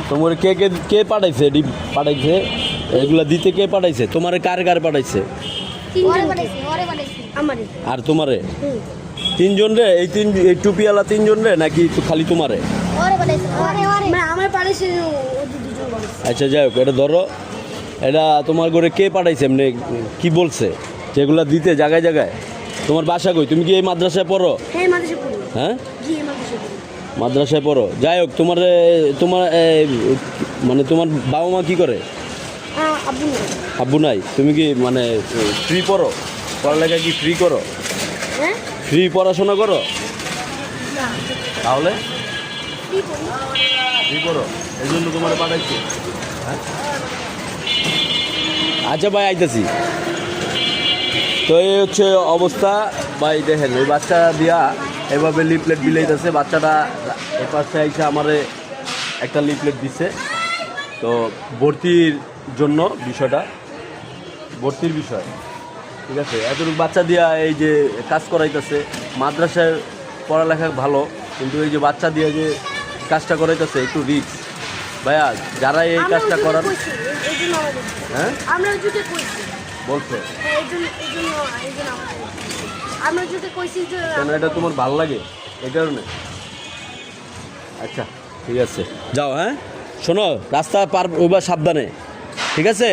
তোমার কে কে কে পাঠাইছে পাঠাইছে এগুলা দিতে কে পাঠাইছে তোমারে কার পাঠাইছে আর তোমারে তিনজন রে এই টুপিওয়ালা তিনজন রে নাকি খালি তোমারে আচ্ছা যাই হোক এটা ধরো এটা তোমার ঘরে কে পাঠাইছে এমনি কি বলছে যেগুলা দিতে জায়গায় জায়গায় তোমার বাসা কই তুমি কি এই মাদ্রাসায় পড়ো হ্যাঁ মাদ্রাসায় পড়ো যাই হোক তোমার মানে তোমার বাবা মা কি করে আব্বু নাই তুমি কি মানে ফ্রি পড়ো পড়ালেখা কি ফ্রি করো ফ্রি পড়াশোনা করো তাহলে ফ্রি করো এই জন্য তোমার পাঠাইছে আচ্ছা ভাই আইতেছি তো এই হচ্ছে অবস্থা ভাই দেখেন ওই বাচ্চা দিয়া এভাবে লিফলেট বিলাইতেছে বাচ্চাটা এ পাশে এসে আমারে একটা লিফলেট দিছে তো ভর্তির জন্য বিষয়টা ভর্তির বিষয় ঠিক আছে এতটুকু বাচ্চা দিয়া এই যে কাজ করাইতেছে মাদ্রাসায় পড়ালেখা ভালো কিন্তু এই যে বাচ্চা দিয়ে যে কাজটা করাইতেছে একটু রিস্ক ভাইয়া যারা এই কাজটা করার হ্যাঁ বলছো কেন এটা তোমার ভালো লাগে এই কারণে আচ্ছা ঠিক আছে যাও হ্যাঁ শোনো রাস্তা পার ওইবার সাবধানে ঠিক আছে